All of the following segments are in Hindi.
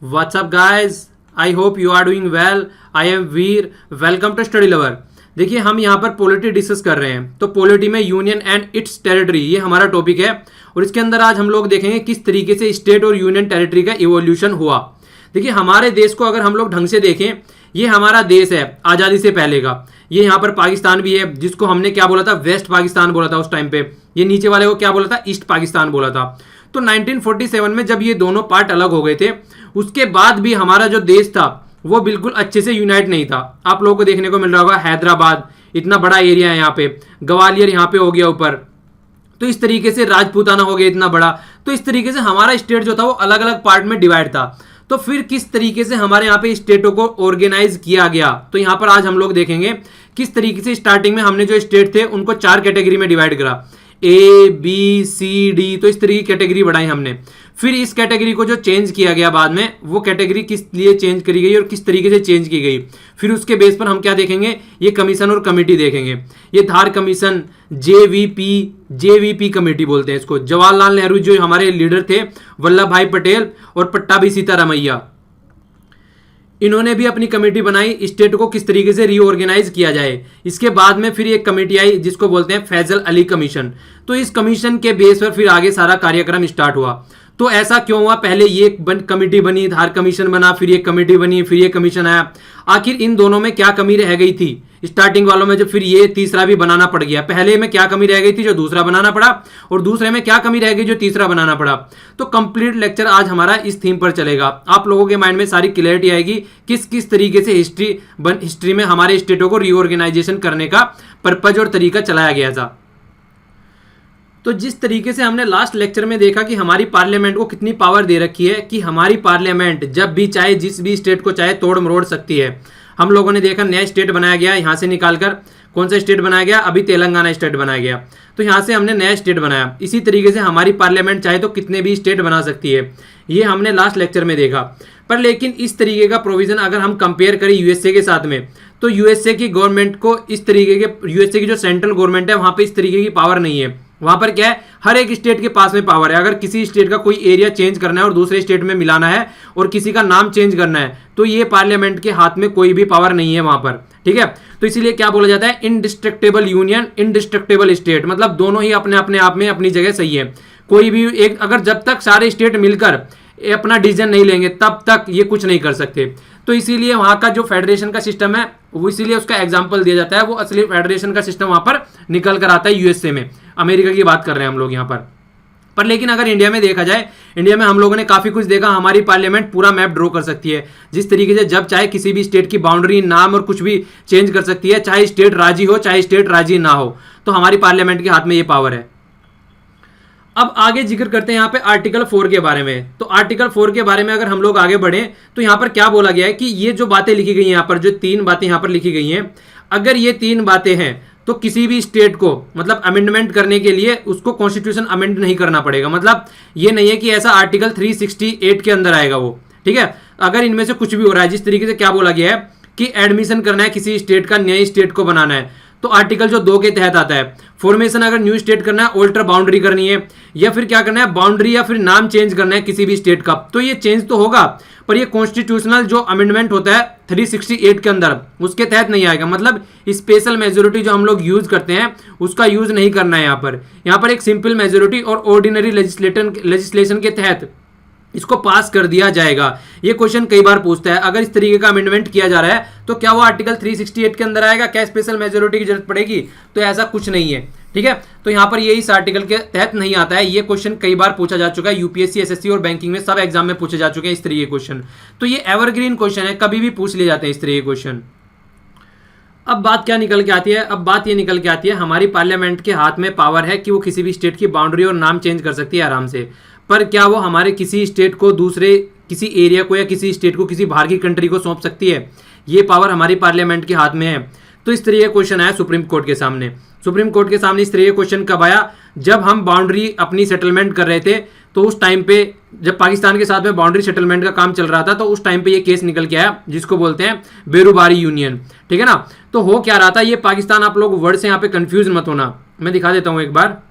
What's up guys? I hope you are doing well. I am Veer. Welcome to study lover. देखिए हम यहाँ पर पॉलिटी डिस्कस कर रहे हैं. तो पॉलिटी में यूनियन एंड इट्स टेरिटरी ये हमारा टॉपिक है और इसके अंदर आज हम लोग देखेंगे किस तरीके से स्टेट और यूनियन टेरिटरी का इवोल्यूशन हुआ. देखिए हमारे देश को अगर हम लोग ढंग से देखें, ये हमारा देश है आज़ादी से पहले का. ये यहाँ पर पाकिस्तान भी है जिसको हमने क्या बोला था, वेस्ट पाकिस्तान बोला था उस टाइम पे. ये नीचे वाले को क्या बोला था, ईस्ट पाकिस्तान बोला था. तो 1947 में जब ये दोनों पार्ट अलग हो गए थे, उसके बाद भी हमारा जो देश था वो बिल्कुल अच्छे से यूनाइट नहीं था. आप लोगों को देखने को मिल रहा होगा हैदराबाद इतना बड़ा एरिया है, यहाँ पे ग्वालियर यहाँ पे हो गया ऊपर, तो इस तरीके से राजपूताना हो गया इतना बड़ा. तो इस तरीके से हमारा स्टेट जो था वो अलग अलग पार्ट में डिवाइड था. तो फिर किस तरीके से हमारे यहाँ पे स्टेटों को ऑर्गेनाइज किया गया, तो यहाँ पर आज हम लोग देखेंगे किस तरीके से स्टार्टिंग में हमने जो स्टेट थे उनको 4 कैटेगरी में डिवाइड करा, ए बी सी डी. तो इस तरीके की कैटेगरी बढ़ाई हमने. फिर इस कैटेगरी को जो चेंज किया गया बाद में, वो कैटेगरी किस लिए चेंज करी गई और किस तरीके से चेंज की गई. फिर उसके बेस पर हम क्या देखेंगे, ये कमीशन और कमेटी देखेंगे. ये धार कमीशन, जेवीपी कमेटी बोलते हैं इसको. जवाहरलाल नेहरू जो हमारे लीडर थे, वल्लभ भाई पटेल और पट्टाभी सीतारामैया, इन्होंने भी अपनी कमेटी बनाई स्टेट को किस तरीके से रीऑर्गेनाइज किया जाए. इसके बाद में फिर एक कमेटी आई जिसको बोलते हैं फैजल अली कमीशन. तो इस कमीशन के बेस पर फिर आगे सारा कार्यक्रम स्टार्ट हुआ. तो ऐसा क्यों हुआ, पहले ये कमेटी बनी, धार कमीशन बना, फिर ये कमेटी बनी, फिर ये कमीशन आया. आखिर इन दोनों में क्या कमी रह गई थी स्टार्टिंग वालों में, जो फिर ये तीसरा भी बनाना पड़ गया. पहले में क्या कमी रह गई थी जो दूसरा बनाना पड़ा, और दूसरे में क्या कमी रह गई जो तीसरा बनाना पड़ा. तो कंप्लीट लेक्चर आज हमारा इस थीम पर चलेगा. आप लोगों के माइंड में सारी क्लियरिटी आएगी किस किस तरीके से हिस्ट्री में हमारे स्टेटों को रीऑर्गेनाइजेशन करने का पर्पज और तरीका चलाया गया था. तो जिस तरीके से हमने लास्ट लेक्चर में देखा कि हमारी पार्लियामेंट को कितनी पावर दे रखी है कि हमारी पार्लियामेंट जब भी चाहे जिस भी स्टेट को चाहे तोड़ मरोड़ सकती है. हम लोगों ने देखा नया स्टेट बनाया गया, यहाँ से निकालकर कौन सा स्टेट बनाया गया, अभी तेलंगाना स्टेट बनाया गया. तो यहाँ से हमने नया स्टेट बनाया. इसी तरीके से हमारी पार्लियामेंट चाहे तो कितने भी स्टेट बना सकती है, ये हमने लास्ट लेक्चर में देखा. पर लेकिन इस तरीके का प्रोविजन अगर हम कंपेयर करें यूएसए के साथ में, तो यूएसए की गवर्नमेंट को इस तरीके के, यूएसए की जो सेंट्रल गवर्नमेंट है वहाँ पर इस तरीके की पावर नहीं है. वहां पर क्या है, हर एक स्टेट के पास में पावर है. अगर किसी स्टेट का कोई एरिया चेंज करना है और दूसरे स्टेट में मिलाना है और किसी का नाम चेंज करना है, तो ये पार्लियामेंट के हाथ में कोई भी पावर नहीं है वहां पर. ठीक है, तो इसीलिए क्या बोला जाता है, इनडिस्ट्रक्टेबल यूनियन, इनडिस्ट्रक्टेबल स्टेट. मतलब दोनों ही अपने अपने आप में अपनी जगह सही है. कोई भी एक, अगर जब तक सारे स्टेट मिलकर अपना डिसीजन नहीं लेंगे तब तक ये कुछ नहीं कर सकते. तो इसीलिए वहां का जो फेडरेशन का सिस्टम है वो, इसीलिए उसका एग्जांपल दिया जाता है, वो असली फेडरेशन का सिस्टम वहां पर निकल कर आता है यूएसए में. अमेरिका की बात कर रहे हैं हम लोग यहाँ पर लेकिन अगर इंडिया में देखा जाए, इंडिया में हम लोगों ने काफी कुछ देखा. हमारी पार्लियामेंट पूरा मैप ड्रॉ कर सकती है जिस तरीके से, जब चाहे किसी भी स्टेट की बाउंड्री, नाम और कुछ भी चेंज कर सकती है, चाहे स्टेट राजी हो चाहे स्टेट राजी ना हो. तो हमारी पार्लियामेंट के हाथ में ये पावर है. अब आगे जिक्र करते हैं यहाँ पे आर्टिकल 4 के बारे में. तो आर्टिकल 4 के बारे में अगर हम लोग आगे बढ़े तो यहाँ पर क्या बोला गया है कि ये जो बातें लिखी गई हैं, यहाँ पर जो 3 बातें यहाँ पर लिखी गई हैं, अगर ये 3 बातें हैं तो किसी भी स्टेट को, मतलब अमेंडमेंट करने के लिए उसको कॉन्स्टिट्यूशन अमेंड नहीं करना पड़ेगा. मतलब ये नहीं है कि ऐसा आर्टिकल 368 के अंदर आएगा वो. ठीक है, अगर इनमें से कुछ भी हो रहा है, जिस तरीके से क्या बोला गया है कि एडमिशन करना है किसी स्टेट का, नए स्टेट को बनाना है, तो आर्टिकल जो 2 के तहत आता है. फॉर्मेशन अगर न्यू स्टेट करना है, ऑल्टर बाउंड्री करनी है, या फिर क्या करना है, बाउंड्री या फिर नाम चेंज करना है किसी भी स्टेट का, तो ये चेंज तो होगा, पर ये कॉन्स्टिट्यूशनल जो अमेंडमेंट होता है 368 के अंदर, उसके तहत नहीं आएगा. मतलब स्पेशल मेजोरिटी जो हम लोग यूज करते हैं उसका यूज नहीं करना है यहाँ पर. यहाँ पर एक सिंपल मेजोरिटी और ऑर्डिनरी लेजिस्लेशन के तहत इसको पास कर दिया जाएगा. ये क्वेश्चन कई बार पूछता है, अगर इस तरीके का अमेंडमेंट किया जा रहा है तो क्या वो आर्टिकल 368 के अंदर आएगा, क्या स्पेशल मेजोरिटी की जरूरत पड़ेगी? तो ऐसा कुछ नहीं है. ठीक है, तो यहाँ पर ये इस आर्टिकल के तहत नहीं आता है. ये क्वेश्चन कई बार पूछा जा चुका है, यूपीएससी, एसएससी और बैंकिंग में सब एग्जाम में पूछे जा चुके हैं इस तरीके के क्वेश्चन. तो ये एवरग्रीन क्वेश्चन है, कभी भी पूछ लिए जाते हैं इस तरीके के क्वेश्चन. अब बात क्या निकल के आती है, अब बात ये निकल के आती है, हमारी पार्लियामेंट के हाथ में पावर है कि वो किसी भी स्टेट की बाउंड्री और नाम चेंज कर सकती है आराम से. पर क्या वो हमारे किसी स्टेट को, दूसरे किसी एरिया को या किसी स्टेट को किसी बाहर की कंट्री को सौंप सकती है? ये पावर हमारी पार्लियामेंट के हाथ में है. तो इस तरीके का क्वेश्चन आया सुप्रीम कोर्ट के सामने. सुप्रीम कोर्ट के सामने इस तरीके का क्वेश्चन कब आया, जब हम बाउंड्री अपनी सेटलमेंट कर रहे थे, तो उस टाइम पे जब पाकिस्तान के साथ में बाउंड्री सेटलमेंट का काम चल रहा था, तो उस टाइम पे ये केस निकल के आया जिसको बोलते हैं बेरूबारी यूनियन. ठीक है ना. तो हो क्या रहा था, ये पाकिस्तान, आप लोग वर्ड से यहाँ पे कंफ्यूज मत होना, मैं दिखा देता हूँ एक बार.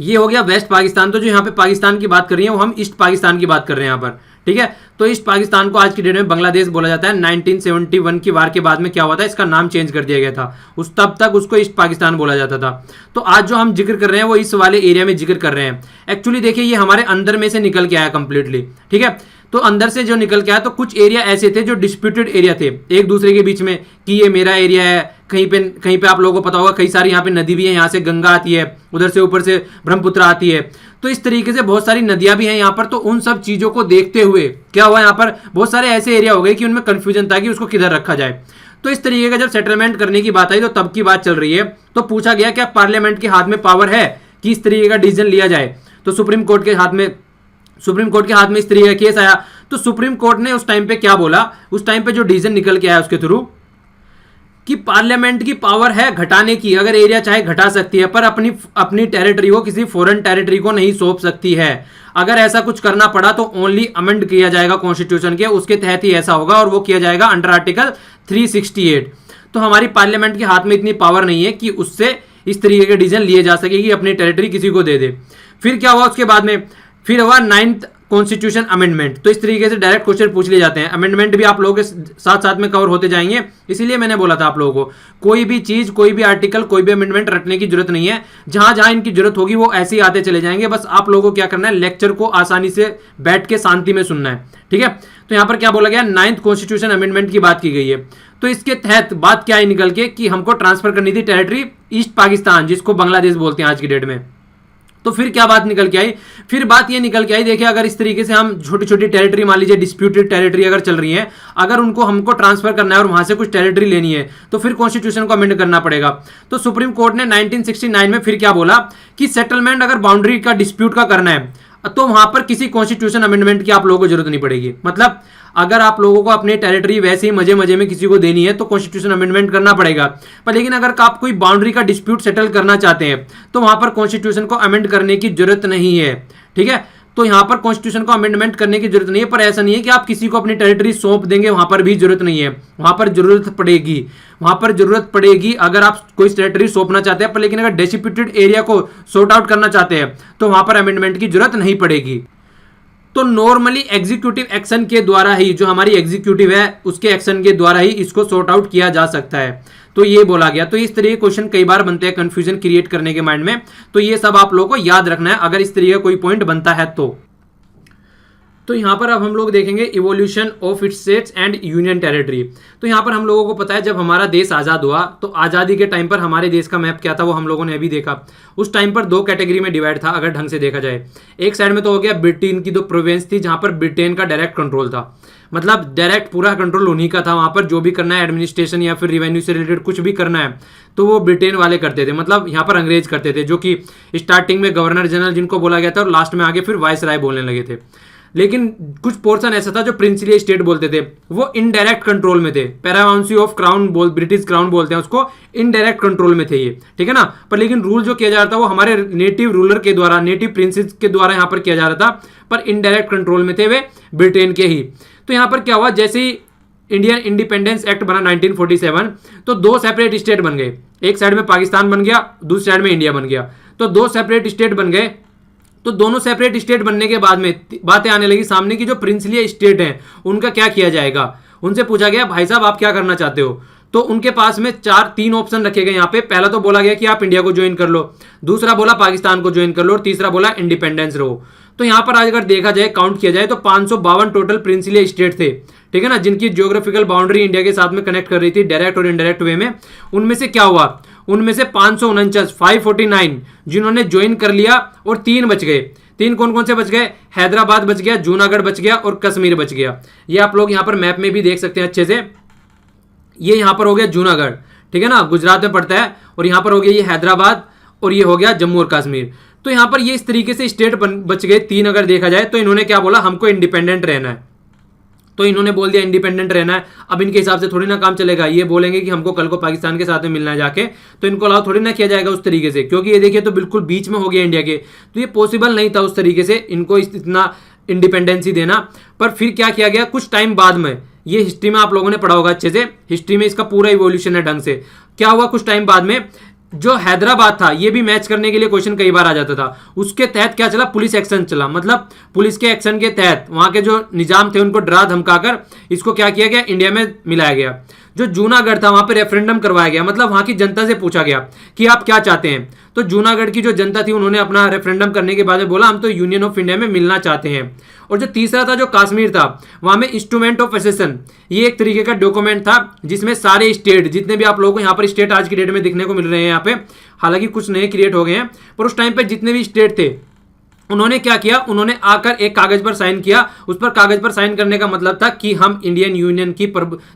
ये हो गया वेस्ट पाकिस्तान। तो जो यहाँ पे पाकिस्तान की बात कर रही है वो हम ईस्ट पाकिस्तान की बात कर रहे हैं यहाँ पर, ठीक है। तो ईस्ट पाकिस्तान को आज की डेट में बांग्लादेश बोला जाता है। 1971 की वार के बाद में क्या हुआ था, इसका नाम चेंज कर दिया गया था। उस तब तक उसको ईस्ट पाकिस्तान बोला जाता था। तो आज जो हम जिक्र कर रहे हैं वो इस वाले एरिया में जिक्र कर रहे हैं। एक्चुअली देखिए ये हमारे अंदर में से निकल के आया कंप्लीटली, ठीक है। तो अंदर से जो निकल के आया, तो कुछ एरिया ऐसे थे जो डिस्प्यूटेड एरिया थे एक दूसरे के बीच में कि ये मेरा एरिया है। कहीं पे आप लोगों को पता होगा कई सारी यहाँ पे नदी भी है, यहाँ से गंगा आती है, उधर से ऊपर से ब्रह्मपुत्र आती है। तो इस तरीके से बहुत सारी नदियां भी हैं यहाँ पर। तो उन सब चीजों को देखते हुए क्या हुआ, यहाँ पर बहुत सारे ऐसे एरिया हो गए कि उनमें कंफ्यूजन था कि उसको किधर रखा जाए। तो इस तरीके का जब सेटलमेंट करने की बात आई तो तब की बात चल रही है। तो पूछा गया क्या पार्लियामेंट के हाथ में पावर है कि इस तरीके का डिसीजन लिया जाए। तो सुप्रीम कोर्ट के हाथ में इस तरीके का केस आया। तो सुप्रीम कोर्ट ने उस टाइम पे क्या बोला, उस टाइम पे जो डिसीजन निकल के आया उसके थ्रू कि पार्लियामेंट की पावर है घटाने की, अगर एरिया चाहे घटा सकती है, पर अपनी टेरिटरी को किसी फॉरेन टेरिटरी को नहीं सौंप सकती है। अगर ऐसा कुछ करना पड़ा तो ओनली अमेंड किया जाएगा कॉन्स्टिट्यूशन के, उसके तहत ही ऐसा होगा, और वो किया जाएगा अंडर आर्टिकल 368। तो हमारी पार्लियामेंट के हाथ में इतनी पावर नहीं है कि उससे इस तरीके के डिसीजन लिए जा सके कि अपनी टेरिटरी किसी को दे दे। फिर क्या हुआ उसके बाद में, फिर हुआ 9th कॉन्स्टिट्यूशन अमेंडमेंट। तो इस तरीके से डायरेक्ट क्वेश्चन पूछ लिए जाते हैं। अमेंडमेंट भी आप लोगों के साथ साथ में कवर होते जाएंगे, इसीलिए मैंने बोला था आप लोगों को कोई भी चीज, कोई भी आर्टिकल, कोई भी अमेंडमेंट रटने की जरूरत नहीं है। जहां जहां इनकी जरूरत होगी वो ऐसे ही आते चले जाएंगे। बस आप लोगों को क्या करना है, लेक्चर को आसानी से बैठ के शांति में सुनना है, ठीक है। तो यहां पर क्या बोला गया, 9th कॉन्स्टिट्यूशन अमेंडमेंट की बात की गई है। तो इसके तहत बात क्या है निकल के कि हमको ट्रांसफर करनी थी टेरिटरी ईस्ट पाकिस्तान, जिसको बांग्लादेश बोलते हैं आज की डेट में। तो फिर क्या बात निकल के आई, फिर बात ये निकल के आई, देखिए अगर इस तरीके से हम छोटी छोटी टेरिटरी, मान लीजिए डिस्प्यूटेड टेरिटरी अगर चल रही है, अगर उनको हमको ट्रांसफर करना है और वहां से कुछ टेरिटरी लेनी है तो फिर कॉन्स्टिट्यूशन को अमेंड करना पड़ेगा। तो सुप्रीम कोर्ट ने 1969 में फिर क्या बोला कि सेटलमेंट अगर बाउंड्री का डिस्प्यूट का करना है तो वहां पर किसी कॉन्स्टिट्यूशन अमेंडमेंट की आप लोगों को जरूरत नहीं पड़ेगी। मतलब अगर आप लोगों को अपनी टेरिटरी वैसे ही मजे मजे में किसी को देनी है तो कॉन्स्टिट्यूशन अमेंडमेंट करना पड़ेगा। पर लेकिन अगर आप कोई बाउंड्री का डिस्प्यूट सेटल करना चाहते हैं तो वहां पर कॉन्स्टिट्यूशन को अमेंड करने की जरूरत नहीं है, ठीक है। तो यहां पर कॉन्स्टिट्यूशन को अमेंडमेंट करने की जरूरत नहीं है। पर ऐसा नहीं है कि आप किसी को अपनी टेरिटरी सौंप देंगे, वहां पर भी जरूरत नहीं है। वहां पर जरूरत पड़ेगी अगर आप कोई टेरिटरी सौंपना चाहते हैं। पर लेकिन अगर डिस्प्यूटेड एरिया को सॉर्ट आउट करना चाहते हैं तो वहां पर अमेंडमेंट की जरूरत नहीं पड़ेगी। तो नॉर्मली एग्जीक्यूटिव एक्शन के द्वारा ही, जो हमारी एग्जीक्यूटिव है उसके एक्शन के द्वारा ही इसको सॉर्ट आउट किया जा सकता है। तो ये बोला गया। तो इस तरीके के क्वेश्चन कई बार बनते हैं कंफ्यूजन क्रिएट करने के माइंड में। तो ये सब आप लोगों को याद रखना है अगर इस तरीके का कोई पॉइंट बनता है तो यहां पर अब हम लोग देखेंगे evolution of its states and union territory. तो यहां पर हम लोगों को पता है जब हमारा देश आजाद हुआ तो आजादी के टाइम पर हमारे देश का मैप क्या था वो हम लोगों ने अभी देखा। उस टाइम पर 2 कैटेगरी में डिवाइड था अगर ढंग से देखा जाए। एक साइड में तो हो गया ब्रिटेन की 2 प्रोविंस थी जहां पर ब्रिटेन का डायरेक्ट कंट्रोल था, मतलब डायरेक्ट पूरा कंट्रोल उन्हीं का था। वहां पर जो भी करना है एडमिनिस्ट्रेशन या फिर रेवेन्यू से रिलेटेड कुछ भी करना है तो वो ब्रिटेन वाले करते थे, मतलब यहाँ पर अंग्रेज करते थे, जो कि स्टार्टिंग में गवर्नर जनरल जिनको बोला गया था और लास्ट में आगे फिर वाइस राय बोलने लगे थे। लेकिन कुछ पोर्शन ऐसा था जो प्रिंसिली स्टेट बोलते थे, वो इनडायरेक्ट कंट्रोल में थे। Paramountcy of crown British crown बोलते हैं उसको, इनडायरेक्ट कंट्रोल में थे ये, ठीक है ना। पर लेकिन रूल जो किया जा रहा था वो हमारे नेटिव रूलर के द्वारा, नेटिव प्रिंसेस के द्वारा यहाँ पर किया जा रहा था, पर इनडायरेक्ट कंट्रोल में थे वे ब्रिटेन के ही। तो यहाँ पर क्या हुआ, जैसे ही इंडियन इंडिपेंडेंस एक्ट बना 1947 तो 2 सेपरेट स्टेट बन गए। एक साइड में पाकिस्तान बन गया, दूसरी साइड में इंडिया बन गया। तो 2 सेपरेट स्टेट बन गए। तो दोनों सेपरेट स्टेट बनने के बाद में बातें आने लगी सामने की जो प्रिंसली स्टेट हैं उनका क्या किया जाएगा। उनसे पूछा गया भाई साहब आप क्या करना चाहते हो। तो उनके पास में 3 ऑप्शन रखे गए यहाँ पे। पहला तो बोला गया कि आप इंडिया को ज्वाइन कर लो, दूसरा बोला पाकिस्तान को ज्वाइन कर लो और तीसरा बोला इंडिपेंडेंस रहो। तो यहाँ पर आज अगर देखा जाए, काउंट किया जाए तो 552 टोटल प्रिंसली स्टेट थे, ठीक है ना, जिनकी ज्योग्राफिकल बाउंड्री इंडिया के साथ में कनेक्ट कर रही थी डायरेक्ट और इनडायरेक्ट वे में। उनमें से क्या हुआ, उनमें से 549 जिन्होंने ज्वाइन कर लिया और 3 बच गए। 3 कौन कौन से बच गए, हैदराबाद बच गया, जूनागढ़ बच गया और कश्मीर बच गया। ये आप लोग यहाँ पर मैप में भी देख सकते हैं अच्छे से। ये यहाँ पर हो गया जूनागढ़, ठीक है ना, गुजरात में पड़ता है, और यहाँ पर हो गया ये हैदराबाद और ये हो गया जम्मू और कश्मीर। तो यहाँ पर ये इस तरीके से स्टेट बच गए 3 अगर देखा जाए। तो इन्होंने क्या बोला, हमको इंडिपेंडेंट रहना है, तो इन्होंने बोल दिया इंडिपेंडेंट रहना है। अब इनके हिसाब से थोड़ी ना काम चलेगा, ये बोलेंगे कि हमको कल को पाकिस्तान के साथ में मिलना है जाके, तो इनको अलाउ थोड़ी ना किया जाएगा उस तरीके से, क्योंकि ये देखिए तो बिल्कुल बीच में हो गया इंडिया के। तो ये पॉसिबल नहीं था उस तरीके से इनको इतना इंडिपेंडेंसी देना। पर फिर क्या किया गया, कुछ टाइम बाद में, ये हिस्ट्री में आप लोगों ने पढ़ा होगा अच्छे से, हिस्ट्री में इसका पूरा इवोल्यूशन है ढंग से। क्या हुआ, कुछ टाइम बाद में जो हैदराबाद था ये भी मैच करने के लिए क्वेश्चन कई बार आ जाता था। उसके तहत क्या चला, पुलिस एक्शन चला, मतलब पुलिस के एक्शन के तहत वहां के जो निजाम थे उनको डरा धमकाकर इसको क्या किया गया, इंडिया में मिलाया गया। जो जूनागढ़ था वहां पे रेफरेंडम करवाया गया, मतलब वहां की जनता से पूछा गया कि आप क्या चाहते हैं। तो जूनागढ़ की जो जनता थी उन्होंने अपना रेफरेंडम करने के बाद में बोला हम तो यूनियन ऑफ इंडिया में मिलना चाहते हैं। और जो तीसरा था, जो कश्मीर था, वहां में इंस्ट्रूमेंट ऑफ एसेशन, ये एक तरीके का डॉक्यूमेंट था जिसमें सारे स्टेट, जितने भी आप लोगों को यहाँ पर स्टेट आज की डेट में दिखने को मिल रहे हैं यहाँ पे, हालांकि कुछ नए क्रिएट हो गए हैं, पर उस टाइम पे जितने भी स्टेट थे उन्होंने क्या किया, उन्होंने आकर एक कागज पर साइन किया। उस पर कागज पर साइन करने का मतलब था कि हम इंडियन यूनियन की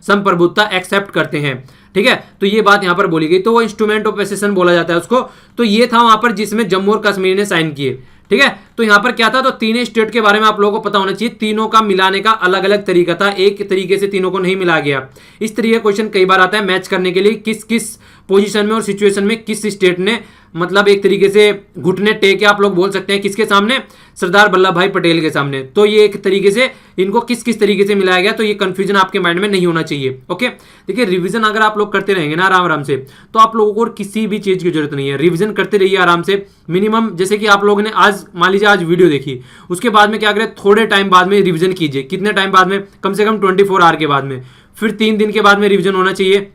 संप्रभुता एक्सेप्ट करते हैं। ठीक है, तो ये बात यहां पर बोली गई, तो वो इंस्ट्रूमेंट ऑफ एसेशन बोला जाता है उसको। तो ये था वहां पर जिसमें जम्मू और कश्मीर ने साइन किए। ठीक है, तो यहां पर क्या था, तो तीनों स्टेट के बारे में आप लोगों को पता होना चाहिए। तीनों का मिलाने का अलग अलग तरीका था, एक तरीके से तीनों को नहीं मिला गया। इस तरीके का क्वेश्चन कई बार आता है मैच करने के लिए, किस किस पोजीशन में और सिचुएशन में किस स्टेट ने मतलब एक तरीके से घुटने टेके आप लोग बोल सकते हैं किसके सामने, सरदार वल्लभ भाई पटेल के सामने। तो ये एक तरीके से इनको किस किस तरीके से मिलाया गया, तो ये कंफ्यूजन आपके माइंड में नहीं होना चाहिए। ओके, देखिए रिवीजन अगर आप लोग करते रहेंगे ना आराम आराम से, तो आप लोगों को किसी भी चीज की जरूरत नहीं है। रिवीजन करते रहिए आराम से। मिनिमम जैसे कि आप लोगों ने आज मान लीजिए आज वीडियो देखी, उसके बाद में क्या करें, थोड़े टाइम बाद में रिवीजन कीजिए। कितने टाइम बाद में, कम से कम 24 आवर के बाद में, फिर 3 दिन के बाद में रिवीजन होना चाहिए,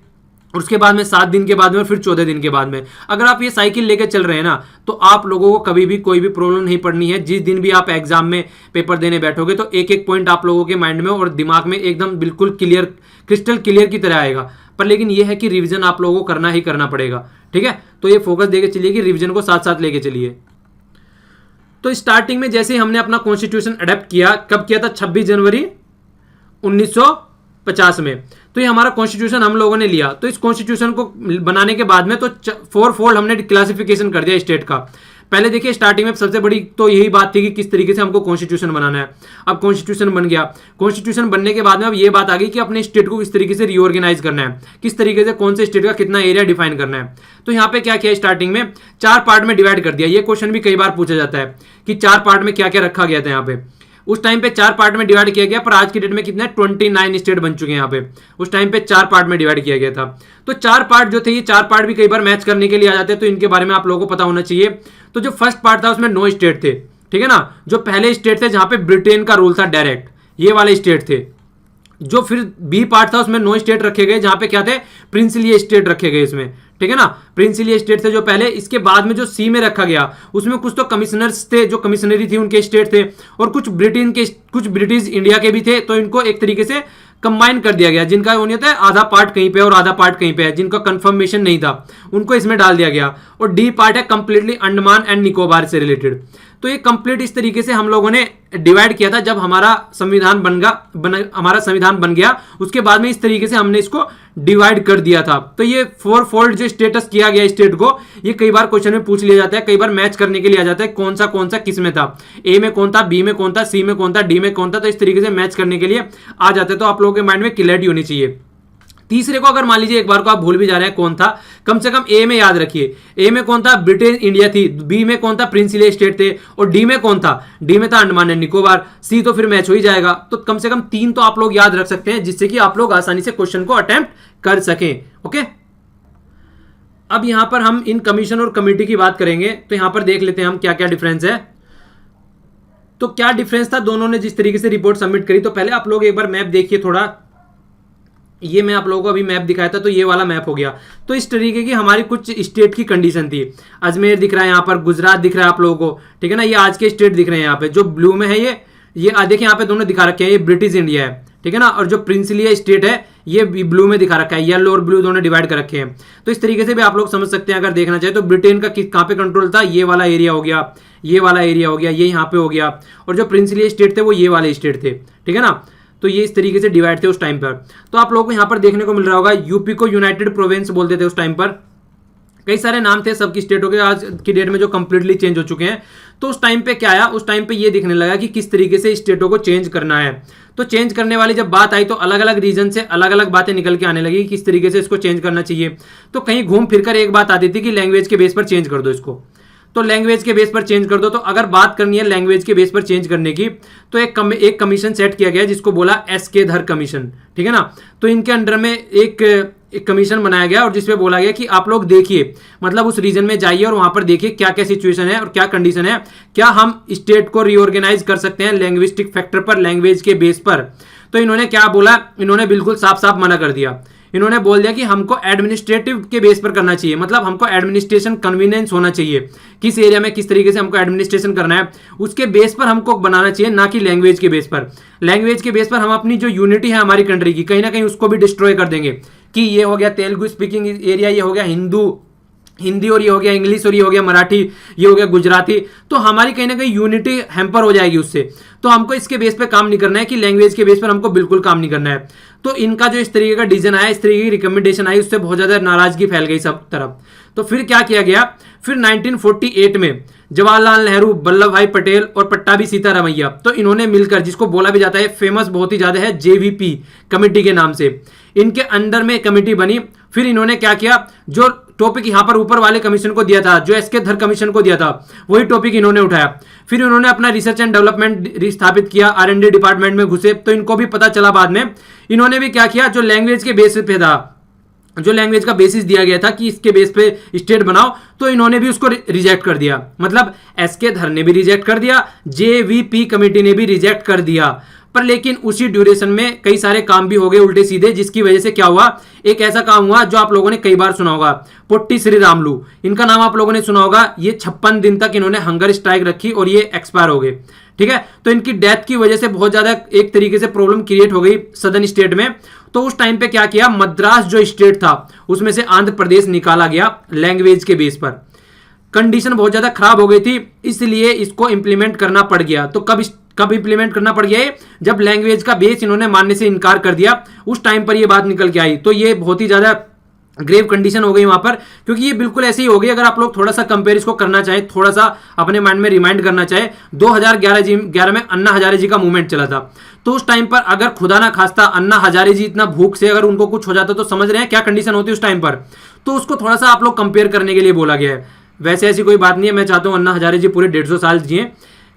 उसके बाद में 7 दिन के बाद में, और फिर 14 दिन के बाद में। अगर आप ये साइकिल लेकर चल रहे हैं ना, तो आप लोगों को कभी भी कोई भी प्रॉब्लम नहीं पड़नी है। जिस दिन भी आप एग्जाम में पेपर देने बैठोगे तो एक एक पॉइंट आप लोगों के माइंड में और दिमाग में एकदम बिल्कुल क्लियर, क्रिस्टल क्लियर की तरह आएगा। पर लेकिन ये है कि रिवीजन आप लोगों को करना ही करना पड़ेगा। ठीक है, तो ये फोकस देके चलिए कि रिवीजन को साथ साथ लेके चलिए। तो स्टार्टिंग में जैसे ही हमने अपना कॉन्स्टिट्यूशन अडेप्ट किया, कब किया था, 26 जनवरी 1950 में। तो ये हमारा कॉन्स्टिट्यूशन हम लोगों ने लिया। तो इस कॉन्स्टिट्यूशन को बनाने के बाद में तो 4 फोल्ड हमने क्लासिफिकेशन कर दिया स्टेट का। पहले देखिए स्टार्टिंग में सबसे बड़ी तो यही बात थी कि किस तरीके से हमको कॉन्स्टिट्यूशन बनाना है। अब कॉन्स्टिट्यूशन बन गया, कॉन्स्टिट्यूशन बनने के बाद में अब ये बात आ गई कि अपने स्टेट को किस तरीके से रीऑर्गेनाइज करना है, किस तरीके से कौन से स्टेट का कितना एरिया डिफाइन करना है। तो यहाँ पे क्या किया, स्टार्टिंग में 4 पार्ट में डिवाइड कर दिया। ये क्वेश्चन भी कई बार पूछा जाता है कि 4 पार्ट में क्या क्या रखा गया था। यहाँ पे उस टाइम पे 4 पार्ट में डिवाइड किया गया, पर आज की डेट में कितने 29 स्टेट बन चुके हैं यहाँ पे। उस टाइम पे 4 पार्ट में डिवाइड किया गया था। तो 4 पार्ट जो थे, ये 4 पार्ट भी कई बार मैच करने के लिए आ जाते हैं, तो इनके बारे में आप लोगों को पता होना चाहिए। तो जो फर्स्ट पार्ट था उसमें 9 स्टेट थे। ठीक है ना, जो पहले स्टेट थे जहां पे ब्रिटेन का रूल था डायरेक्ट, ये वाले स्टेट थे। जो फिर बी पार्ट था उसमें 9 स्टेट रखे गए, जहां पे क्या थे, प्रिंसली स्टेट रखे गए इसमें। ठीक है ना, प्रिंसली स्टेट थे जो पहले। इसके बाद में जो सी में रखा गया उसमें कुछ तो कमिश्नर्स थे, जो कमिश्नरी थी उनके स्टेट थे, और कुछ ब्रिटिश इंडिया के भी थे। तो इनको एक तरीके से कंबाइन कर दिया गया, जिनका वो नहीं होता है आधा पार्ट कहीं पे और आधा पार्ट कहीं पे है, जिनका कंफर्मेशन नहीं था उनको इसमें डाल दिया गया। और डी पार्ट है कंप्लीटली अंडमान एंड निकोबार से रिलेटेड। तो ये कंप्लीट इस तरीके से हम लोगों ने डिवाइड किया था। जब हमारा संविधान बन गया उसके बाद में इस तरीके से हमने इसको डिवाइड कर दिया था। तो ये 4 फोल्ड जो स्टेटस किया गया स्टेट को, ये कई बार क्वेश्चन में पूछ लिया जाता है, कई बार मैच करने के लिए आ जाता है कौन सा किस में था, ए में कौन था, बी में कौन था, सी में कौन था, डी में कौन था। तो इस तरीके से मैच करने के लिए आ जाते हैं। तो आप लोगों के माइंड में क्लैरिटी होनी चाहिए। तीसरे को अगर मान लीजिए एक बार को आप भूल भी जा रहे हैं कौन था, कम से कम ए में याद रखिए। ए में कौन था, ब्रिटेन इंडिया थी, बी में कौन था, प्रिंसली स्टेट थे, और डी में कौन था, डी में था अंडमान एंड निकोबार, सी तो फिर मैच हो ही जाएगा। तो कम से कम 3 तो आप लोग याद रख सकते हैं, जिससे कि आप लोग आसानी से क्वेश्चन को अटेम्प्ट कर सकें। ओके, अब यहां पर हम इन कमीशन और कमेटी की बात करेंगे। तो यहां पर देख लेते हैं हम क्या क्या डिफरेंस है। तो क्या डिफरेंस था दोनों ने जिस तरीके से रिपोर्ट सबमिट करी। तो पहले आप लोग एक बार मैप देखिए थोड़ा, ये मैं आप लोगों को अभी मैप दिखाया था, तो ये वाला मैप हो गया। तो इस तरीके की हमारी कुछ स्टेट की कंडीशन थी। अजमेर दिख रहा है यहाँ पर, गुजरात दिख रहा है आप लोगों को। ठीक है ना, ये आज के स्टेट दिख रहे हैं यहाँ पे, जो ब्लू में है ये देखिए यहाँ पे दोनों दिखा रखे हैं, ये ब्रिटिश इंडिया है। ठीक है ना, और जो प्रिंसली स्टेट है ये ब्लू में दिखा रखा है, येलो और ब्लू दोनों डिवाइड कर रखे हैं। तो इस तरीके से भी आप लोग समझ सकते हैं अगर देखना चाहे तो। ब्रिटेन का कहाँ पे कंट्रोल था, ये वाला एरिया हो गया, ये वाला एरिया हो गया, ये यहाँ पे हो गया, और जो प्रिंसली स्टेट थे वो ये वाले स्टेट थे। ठीक है ना, तो ये इस तरीके से डिवाइड थे उस टाइम पर। तो आप लोगों को यहाँ पर देखने को मिल रहा होगा, यूपी को यूनाइटेड प्रोविंस बोलते थे उस टाइम पर। कई सारे नाम थे सबकी स्टेटों के, आज की डेट में जो कंप्लीटली चेंज हो चुके हैं। तो उस टाइम पे क्या आया, उस टाइम पे ये दिखने लगा कि किस तरीके से स्टेटों को चेंज करना है। तो चेंज करने वाली जब बात आई तो अलग अलग रीजन से अलग अलग बातें निकल के आने लगी, किस तरीके से इसको चेंज करना चाहिए। तो कहीं घूम फिरकर एक बात आती थी कि लैंग्वेज के बेस पर चेंज कर दो इसको, तो लैंग्वेज के बेस पर चेंज कर दो। तो अगर बात करनी है लैंग्वेज के बेस पर चेंज करने की, तो एक कमीशन सेट किया गया जिसको बोला एस के धर कमीशन। ठीक है ना, तो इनके अंडर में एक एक कमीशन बनाया गया और जिसपे बोला गया कि आप लोग देखिए, मतलब उस रीजन में जाइए और वहां पर देखिए क्या क्या सिचुएशन है और क्या कंडीशन है, क्या हम स्टेट को रीऑर्गेनाइज कर सकते हैं लैंग्विस्टिक फैक्टर पर, लैंग्वेज के बेस पर। तो इन्होंने क्या बोला, इन्होंने बिल्कुल साफ साफ मना कर दिया। इन्होंने बोल दिया कि हमको एडमिनिस्ट्रेटिव के बेस पर करना चाहिए, मतलब हमको एडमिनिस्ट्रेशन कन्वीनियंस होना चाहिए, किस एरिया में किस तरीके से हमको एडमिनिस्ट्रेशन करना है उसके बेस पर हमको बनाना चाहिए, ना कि लैंग्वेज के बेस पर। लैंग्वेज के बेस पर हम अपनी जो यूनिटी है हमारी कंट्री की, कहीं ना कहीं उसको भी डिस्ट्रॉय कर देंगे कि ये हो गया तेलुगु स्पीकिंग एरिया, ये हो गया हिंदी और ये हो गया इंग्लिश और ये हो गया मराठी, ये हो गया गुजराती, तो हमारी कहीं ना कहीं यूनिटी हैम्पर हो जाएगी उससे। तो हमको इसके बेस पे काम नहीं करना है कि लैंग्वेज के बेस पर हमको बिल्कुल काम नहीं करना है। तो इनका जो इस तरीके का डिसीजन आया, इस तरीके की रिकमेंडेशन आई, उससे बहुत ज्यादा नाराजगी फैल गई सब तरफ। तो फिर क्या किया गया, फिर 1948 में जवाहरलाल नेहरू, वल्लभ भाई पटेल और पट्टाभी सीतारामैया, तो इन्होंने मिलकर, जिसको बोला भी जाता है फेमस बहुत ही ज्यादा है जेवीपी कमेटी के नाम से, इनके अंडर में कमेटी बनी। फिर इन्होंने क्या किया, जो टॉपिक यहां पर ऊपर वाले कमीशन को दिया था, जो एसके धर कमीशन को दिया था, वही टॉपिक इन्होंने उठाया। फिर इन्होंने अपना रिसर्च एंड डेवलपमेंट स्थापित किया, R&D डिपार्टमेंट में घुसे। तो इनको भी पता चला बाद में, इन्होंने भी क्या किया, जो लैंग्वेज के बेसिस पे था, जो लैंग्वेज का बेसिस दिया गया था कि इसके बेस पे स्टेट बनाओ, तो इन्होंने भी उसको रिजेक्ट कर दिया। मतलब एसके धर ने भी रिजेक्ट कर दिया, जेवीपी कमेटी ने भी रिजेक्ट कर दिया। पर लेकिन उसी ड्यूरेशन में कई सारे काम भी हो गए उल्टे सीधे, जिसकी वजह से क्या हुआ, एक ऐसा काम हुआ जो आप लोगों ने कई बार सुना होगा, पोट्टी श्रीरामुलु, इनका नाम आप लोगों ने सुना होगा। ये 56 दिन तक इन्होंने हंगर स्ट्राइक रखी और ये एक्सपायर हो गए। ठीक है, तो इनकी डेथ की वजह से बहुत ज्यादा एक तरीके से प्रॉब्लम क्रिएट हो गई सदर्न स्टेट में। तो उस टाइम पे क्या किया, मद्रास जो स्टेट था उसमें से आंध्र प्रदेश निकाला गया लैंग्वेज के बेस पर। कंडीशन बहुत ज्यादा खराब हो गई थी, इसलिए इसको इंप्लीमेंट करना पड़ गया। तो कब इंप्लीमेंट करना पड़ गया, जब लैंग्वेज का बेस इन्होंने मानने से इनकार कर दिया, उस टाइम पर ये बात निकल के आई। तो ये बहुत ही ज्यादा ग्रेव कंडीशन हो गई वहां पर, क्योंकि ये बिल्कुल ऐसे ही हो गई। अगर आप लोग थोड़ा सा कंपेयर इसको करना चाहे, थोड़ा सा अपने माइंड में रिमाइंड करना चाहे, 2011 में अन्ना हजारे जी का मूवमेंट चला था। तो उस टाइम पर अगर खुदा ना खास्ता अन्ना हजारे जी इतना भूख से अगर उनको कुछ हो जाता, तो समझ रहे हैं क्या कंडीशन होती उस टाइम पर। तो उसको थोड़ा सा आप लोग कंपेयर करने के लिए बोला गया है। वैसे ऐसी कोई बात नहीं है, मैं चाहता हूं अन्ना हजारे जी पूरे 150 साल जिए,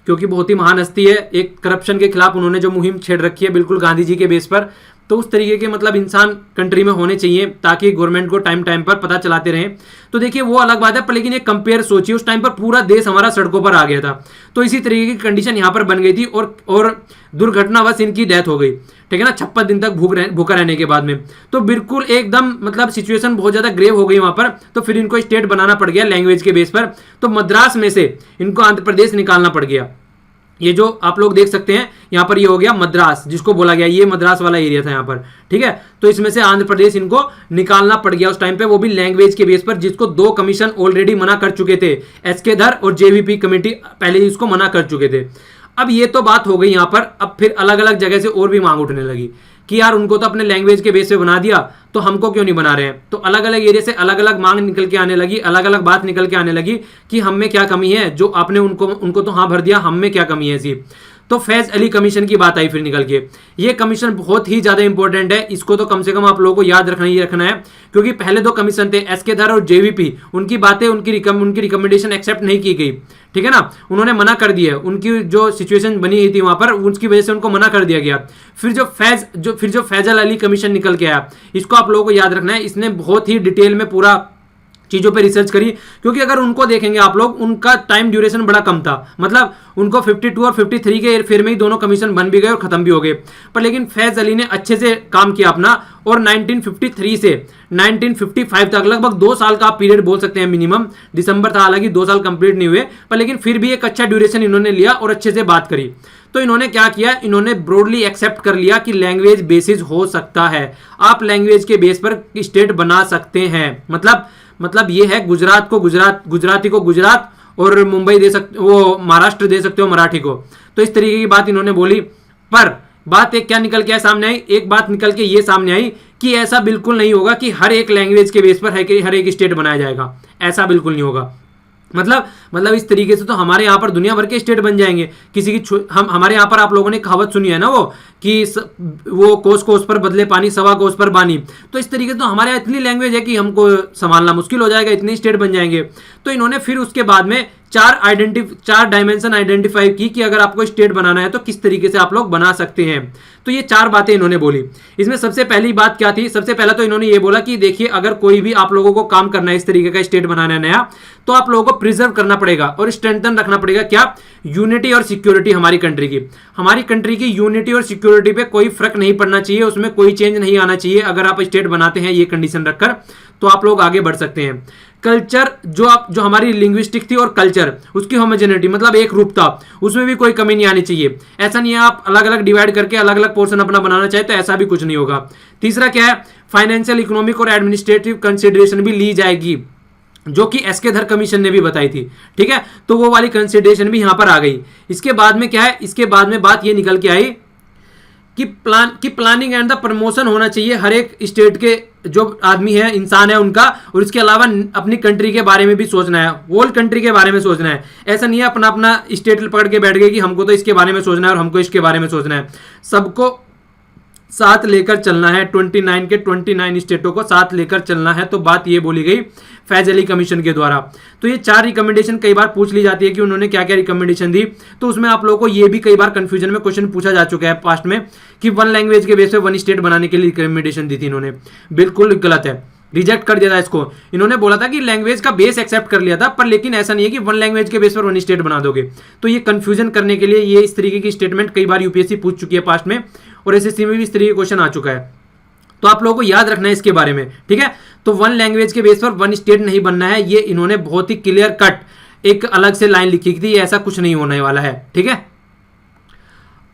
क्योंकि बहुत ही महान हस्ती है। एक करप्शन के खिलाफ उन्होंने जो मुहिम छेड़ रखी है बिल्कुल गांधी जी के बेस पर, तो उस तरीके के मतलब इंसान कंट्री में होने चाहिए, ताकि गवर्नमेंट को टाइम टाइम पर पता चलाते रहें। तो देखिए वो अलग बात है, पर लेकिन एक कंपेयर सोचिए, उस टाइम पर पूरा देश हमारा सड़कों पर आ गया था। तो इसी तरीके की कंडीशन यहाँ पर बन गई थी और दुर्घटनावश इनकी डेथ हो गई। ठीक है ना, 56 दिन तक भूखा रहने के बाद में। तो बिल्कुल एकदम मतलब सिचुएशन बहुत ज्यादा ग्रेव हो गई वहां पर। तो फिर इनको स्टेट बनाना पड़ गया लैंग्वेज के बेस पर। तो मद्रास में से इनको आंध्र प्रदेश निकालना पड़ गया। ये जो आप लोग देख सकते हैं यहाँ पर, ये हो गया मद्रास, जिसको बोला गया, ये मद्रास वाला एरिया था यहाँ पर। ठीक है, तो इसमें से आंध्र प्रदेश इनको निकालना पड़ गया उस टाइम पे, वो भी लैंग्वेज के बेस पर, जिसको 2 कमीशन ऑलरेडी मना कर चुके थे, एसके धर और जेवीपी कमेटी पहले ही इसको मना कर चुके थे। अब ये तो बात हो गई यहाँ पर। अब फिर अलग अलग जगह से और भी मांग उठने लगी कि यार उनको तो अपने लैंग्वेज के बेस पे बना दिया, तो हमको क्यों नहीं बना रहे हैं। तो अलग अलग एरिया से अलग अलग मांग निकल के आने लगी, अलग अलग बात निकल के आने लगी कि हम में क्या कमी है, जो आपने उनको तो हाँ भर दिया, हम में क्या कमी है ऐसी। तो फैज अली कमीशन की बात आई फिर निकल के। ये कमीशन बहुत ही ज्यादा इंपॉर्टेंट है, इसको तो कम से कम आप लोगों को याद रखना ही रखना है, क्योंकि पहले 2 कमीशन थे, एसके धर और जेवीपी, उनकी बातें उनकी रिकमेंडेशन एक्सेप्ट नहीं की गई। ठीक है ना, उन्होंने मना कर दिया, उनकी जो सिचुएशन बनी हुई थी वहां पर, उसकी वजह से उनको मना कर दिया गया। फिर जो फैजल अली कमीशन निकल के आया, इसको आप लोगों को याद रखना है। इसने बहुत ही डिटेल में पूरा चीजों पे रिसर्च करी, क्योंकि अगर उनको देखेंगे आप लोग, उनका टाइम ड्यूरेशन बड़ा कम था। मतलब उनको 52 और 53 के फेर में ही दोनों कमीशन बन भी गए और खत्म भी हो गए। पर लेकिन फैज अली ने अच्छे से काम किया अपना, और 1953 से 1955 तक लगभग 2 साल का आप पीरियड बोल सकते हैं मिनिमम। दिसंबर था, हालांकि 2 साल कंप्लीट नहीं हुए, पर लेकिन फिर भी एक अच्छा ड्यूरेशन इन्होंने लिया और अच्छे से बात करी। तो इन्होंने क्या किया, इन्होंने ब्रॉडली एक्सेप्ट कर लिया कि लैंग्वेज बेसिस हो सकता है, आप लैंग्वेज के बेस पर स्टेट बना सकते हैं। मतलब ये है, गुजरात को गुजराती को गुजरात, और मुंबई दे सकते, वो महाराष्ट्र दे सकते हो मराठी को। तो इस तरीके की बात इन्होंने बोली। पर बात एक क्या निकल के सामने आई, एक बात निकल के ये सामने आई कि ऐसा बिल्कुल नहीं होगा कि हर एक लैंग्वेज के बेस पर हर एक स्टेट बनाया जाएगा, ऐसा बिल्कुल नहीं होगा। मतलब इस तरीके से तो हमारे यहाँ पर दुनिया भर के स्टेट बन जाएंगे। किसी की हमारे यहाँ पर आप लोगों ने कहावत सुनी है ना, वो कोस कोस पर बदले पानी, सवा कोस पर बानी। तो इस तरीके से तो हमारे यहाँ इतनी लैंग्वेज है कि हमको संभालना मुश्किल हो जाएगा, इतने स्टेट बन जाएंगे। तो इन्होंने फिर उसके बाद में चार डायमेंशन आइडेंटिफाई की कि अगर आपको स्टेट बनाना है तो किस तरीके से आप लोग बना सकते हैं। तो ये 4 बातें इन्होंने बोली। इसमें सबसे पहली बात क्या थी? सबसे पहला तो इन्होंने ये बोला कि देखिए, अगर कोई भी आप लोगों को काम करना है, इस तरीके का स्टेट बनाना है नया, तो आप लोगों को प्रिजर्व करना पड़ेगा और स्ट्रेंथन रखना पड़ेगा क्या? यूनिटी और सिक्योरिटी हमारी कंट्री की। हमारी कंट्री की यूनिटी और सिक्योरिटी पे कोई फर्क नहीं पड़ना चाहिए, उसमें कोई चेंज नहीं आना चाहिए। अगर आप स्टेट बनाते हैं ये कंडीशन रखकर, तो आप लोग आगे बढ़ सकते हैं। कल्चर जो हमारी लिंग्विस्टिक थी और कल्चर, उसकी होमोजेनिटी मतलब एक रूप था, उसमें भी कोई कमी नहीं आनी चाहिए। ऐसा नहीं है आप अलग अलग डिवाइड करके अलग अलग पोर्शन अपना बनाना चाहे, तो ऐसा भी कुछ नहीं होगा। तीसरा क्या है? फाइनेंशियल, इकोनॉमिक और एडमिनिस्ट्रेटिव कंसिडरेशन भी ली जाएगी, जो कि एसके धर कमीशन ने भी बताई थी। ठीक है, तो वो वाली कंसिडरेशन भी यहां पर आ गई। इसके बाद में क्या है? इसके बाद में बात ये निकल के आई कि प्लानिंग एंड द प्रमोशन होना चाहिए हर एक स्टेट के जो आदमी है, इंसान है उनका, और इसके अलावा अपनी कंट्री के बारे में भी सोचना है, होल कंट्री के बारे में सोचना है। ऐसा नहीं है अपना अपना स्टेट पकड़ के बैठ गए कि हमको तो इसके बारे में सोचना है और हमको इसके बारे में सोचना है। सबको साथ लेकर चलना है, 29 के 29 स्टेटों को साथ लेकर चलना है। तो बात ये बोली गई फैज अली कमीशन के द्वारा। तो ये 4 रिकमेंडेशन कई बार पूछ ली जाती है कि उन्होंने क्या क्या रिकमेंडेशन दी, तो उसमें आप लोगों को ये भी कई बार कंफ्यूजन में क्वेश्चन पूछा जा चुका है पास्ट में कि 1 लैंग्वेज के बेस पे 1 स्टेट बनाने के लिए रिकमेंडेशन दी थी इन्होंने। बिल्कुल गलत है, रिजेक्ट कर दिया था इसको। इन्होंने बोला था कि लैंग्वेज का बेस एक्सेप्ट कर लिया था, पर लेकिन ऐसा नहीं है कि 1 लैंग्वेज के बेस पर 1 स्टेट बना दोगे। तो ये कंफ्यूजन करने के लिए ये इस तरीके की स्टेटमेंट कई बार यूपीएससी पूछ चुकी है पास्ट में, और एसएससी में भी इस तरीके का क्वेश्चन आ चुका है। तो आप लोगों को याद रखना है इसके बारे में। ठीक है, तो 1 लैंग्वेज के बेस पर 1 स्टेट नहीं बनना है, ये इन्होंने बहुत ही क्लियर कट एक अलग से लाइन लिखी थी, ऐसा कुछ नहीं होने वाला है। ठीक है,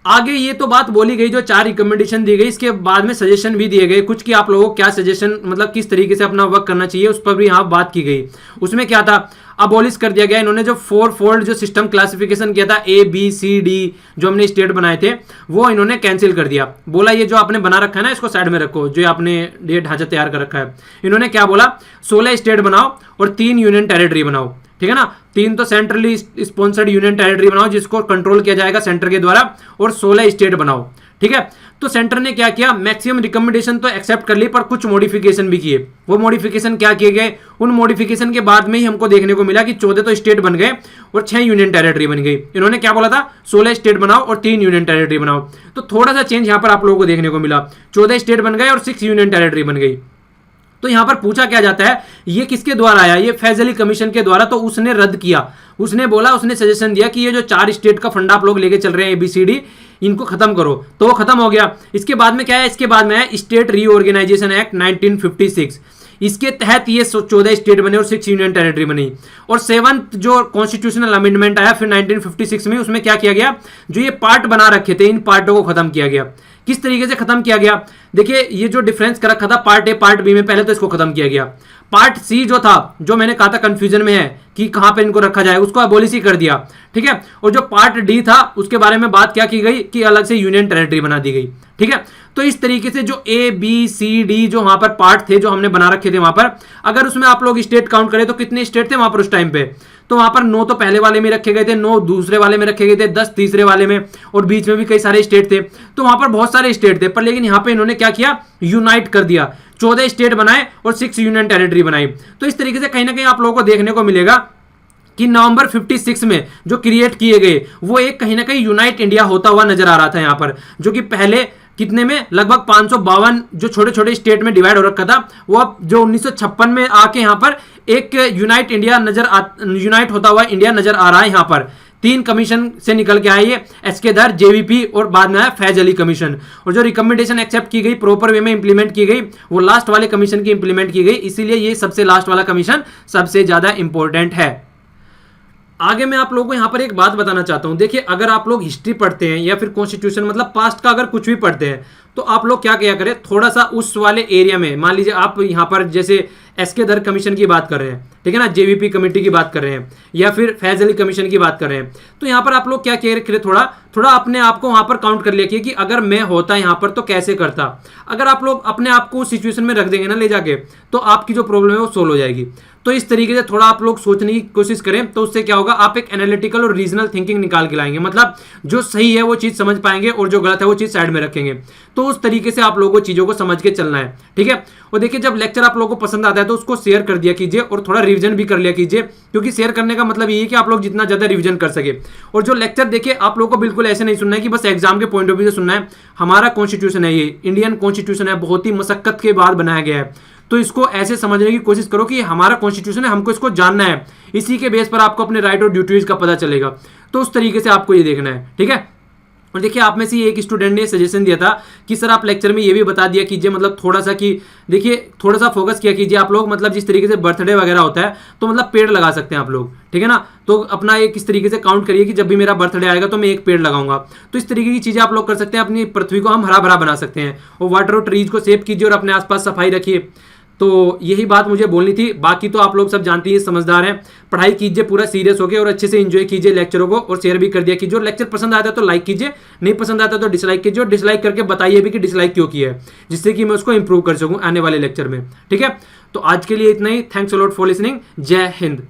आगे ये तो बात बोली गई, जो 4 रिकमेंडेशन दी गई, इसके बाद में सजेशन भी दिए गए कुछ कि आप लोगों को क्या सजेशन मतलब किस तरीके से अपना वर्क करना चाहिए, उस पर भी यहाँ बात की गई। उसमें क्या था? अबॉलिश कर दिया गया। इन्होंने जो 4 फोल्ड जो सिस्टम क्लासिफिकेशन किया था, ABCD जो हमने स्टेट बनाए थे, वो इन्होंने कैंसिल कर दिया। बोला ये जो आपने बना रखा है ना, इसको साइड में रखो, जो आपने ये ढांचा तैयार कर रखा है। इन्होंने क्या बोला? 16 स्टेट बनाओ और 3 यूनियन टेरिटरी बनाओ। ठीक है ना, 3 तो सेंट्रली स्पॉन्सर्ड यूनियन टेरिटरी बनाओ जिसको कंट्रोल किया जाएगा सेंटर के द्वारा, और 16 स्टेट बनाओ। ठीक है, तो सेंटर ने क्या किया? मैक्सिमम रिकमेंडेशन तो एक्सेप्ट कर ली, पर कुछ मॉडिफिकेशन भी किए। वो मॉडिफिकेशन क्या किए गए? उन मॉडिफिकेशन के बाद में ही हमको देखने को मिला कि 14 तो स्टेट बन गए और 6 यूनियन टेरिटरी बन गई। इन्होंने क्या बोला था? 16 स्टेट बनाओ और 3 यूनियन टेरिटरी बनाओ। तो थोड़ा सा चेंज यहां पर आप लोगों को देखने को मिला, 14 स्टेट बन गए और 6 यूनियन टेरिटरी बन गई। तो यहां पर पूछा क्या जाता है, ये किसके द्वारा आया? ये फैज अली कमीशन के द्वारा। तो उसने रद्द किया, उसने बोला, उसने सजेशन दिया कि ये जो 4 स्टेट का फंडा आप लोग लेके चल रहे हैं ABCD, इनको खत्म करो। तो वो खत्म हो गया। इसके बाद में क्या है? इसके बाद में है स्टेट रीऑर्गेनाइजेशन एक्ट 1956। इसके तहत ये 14 स्टेट बने और 6 यूनियन टेरिटरी बनी। और 7th जो कॉन्स्टिट्यूशनल अमेंडमेंट आया फिर 1956 में, उसमें क्या किया गया? जो ये पार्ट बना रखे थे, इन पार्टों को खत्म किया गया। किस तरीके से खत्म किया गया? देखिए, ये जो डिफरेंस कर रखा था पार्ट ए पार्ट बी में, पहले तो इसको खत्म किया गया। पार्ट सी जो था, जो मैंने कहा था कंफ्यूजन में है कि कहां पे इनको रखा जाए, उसको अबॉलिश ही कर दिया। ठीक है, और जो पार्ट डी था उसके बारे में बात क्या की गई कि अलग से यूनियन टेरिटरी बना दी गई। ठीक है, तो इस तरीके से जो ABCD जो वहां पर पार्ट थे जो हमने बना रखे थे वहां पर, अगर उसमें आप लोग स्टेट काउंट करें तो कितने स्टेट थे वहां पर उस टाइम पे? तो वहां पर 9 तो पहले वाले में रखे गए थे, 9 दूसरे वाले में रखे गए थे, 10 तीसरे वाले में, और बीच में भी कई सारे स्टेट थे। तो वहां पर बहुत सारे स्टेट थे, पर लेकिन यहां पे इन्होंने क्या किया? यूनाइट कर दिया, 14 स्टेट बनाए और 6 यूनियन टेरिटरी बनाई। तो इस तरीके से कहीं ना कहीं आप लोगों को देखने को मिलेगा कि नवंबर 56 में जो क्रिएट किए गए, वो एक कहीं ना कहीं यूनाइट इंडिया होता हुआ नजर आ रहा था यहां पर, जो कि पहले कितने में लगभग 552 जो छोटे छोटे स्टेट में डिवाइड हो रखा था, वो अब जो 1956 में आके यहां पर एक यूनाइट होता हुआ इंडिया नजर आ रहा है। यहां पर 3 कमीशन से निकल के आए ये, एसके धर, JVP और बाद में आया फैज अली कमीशन। और जो रिकमेंडेशन एक्सेप्ट की गई, प्रॉपर वे में इंप्लीमेंट की गई, वो लास्ट वाले कमीशन की इंप्लीमेंट की गई। इसीलिए ये सबसे लास्ट वाला कमीशन सबसे ज्यादा इंपॉर्टेंट है। आगे मैं आप लोगों को यहां पर एक बात बताना चाहता हूं। देखिए, अगर आप लोग हिस्ट्री पढ़ते हैं या फिर कॉन्स्टिट्यूशन मतलब पास्ट का अगर कुछ भी पढ़ते हैं, तो आप लोग क्या किया करें, थोड़ा सा उस वाले एरिया में, मान लीजिए आप यहां पर जैसे एसके धर कमीशन की बात कर रहे हैं, ठीक है ना, JVP कमेटी की बात कर रहे हैं, या फिर फैज अली कमीशन की बात कर रहे हैं, तो यहां पर आप लोग क्या करें, थोड़ा अपने आप को वहां पर काउंट कर लिया कि अगर मैं होता यहां पर तो कैसे करता। अगर आप लोग अपने आप को उस सिचुएशन में रख देंगे ना ले जाके, तो आपकी जो प्रॉब्लम है वो सोल्व हो जाएगी। तो इस तरीके से थोड़ा आप लोग सोचने की कोशिश करें, तो उससे क्या होगा, आप एक एनालिटिकल और रीजनल थिंकिंग निकाल के लाएंगे। मतलब जो सही है वो चीज समझ पाएंगे और जो गलत है वो चीज साइड में रखेंगे। तो उस तरीके से आप लोगों को चीजों को समझ के चलना है, ठीक है। और देखिए जब लेक्चर आप लोगों को पसंद आता है तो उसको शेयर कर दिया कीजिए और थोड़ा रिवीजन भी कर लिया कीजिए, क्योंकि शेयर करने का मतलब ये है कि आप लोग जितना ज्यादा रिवीजन कर सके। और जो लेक्चर देखिए आप लोगों को बिल्कुल ऐसे नहीं सुनना है कि बस एग्जाम के पॉइंट ऑफ व्यू से सुनना है। हमारा कॉन्स्टिट्यूशन है, ये इंडियन कॉन्स्टिट्यूशन है, बहुत ही मशक्कत के बाद बनाया गया है। तो इसको ऐसे समझने की कोशिश करो कि हमारा कॉन्स्टिट्यूशन है, हमको इसको जानना है, इसी के बेस पर आपको अपने राइट और ड्यूटीज का पता चलेगा। तो उस तरीके से आपको ये देखना है, ठीक है। और देखिए आप में से एक स्टूडेंट ने सजेशन दिया था कि सर आप लेक्चर में ये भी बता दिया कीजिए, मतलब थोड़ा सा कि देखिए थोड़ा सा फोकस किया कीजिए आप लोग, मतलब जिस तरीके से बर्थडे वगैरह होता है तो मतलब पेड़ लगा सकते हैं आप लोग, ठीक है ना। तो अपना एक इस तरीके से काउंट करिए कि जब भी मेरा बर्थडे आएगा तो मैं एक पेड़ लगाऊंगा। तो इस तरीके की चीजें आप लोग कर सकते हैं, अपनी पृथ्वी को हम हरा भरा बना सकते हैं। और वाटर और ट्रीज को सेव कीजिए और अपने आसपास सफाई रखिए। तो यही बात मुझे बोलनी थी। बाकी तो आप लोग सब जानते हैं, समझदार हैं। पढ़ाई कीजिए पूरा सीरियस होकर और अच्छे से एंजॉय कीजिए लेक्चरों को, और शेयर भी कर दिया कीजिए। और लेक्चर पसंद आता है तो लाइक कीजिए, नहीं पसंद आता तो डिसलाइक कीजिए। और डिसलाइक करके बताइए भी कि डिसलाइक क्यों किया है, जिससे कि मैं उसको इंप्रूव कर सकूं आने वाले लेक्चर में, ठीक है। तो आज के लिए इतना ही। Thanks a lot for listening. जय हिंद।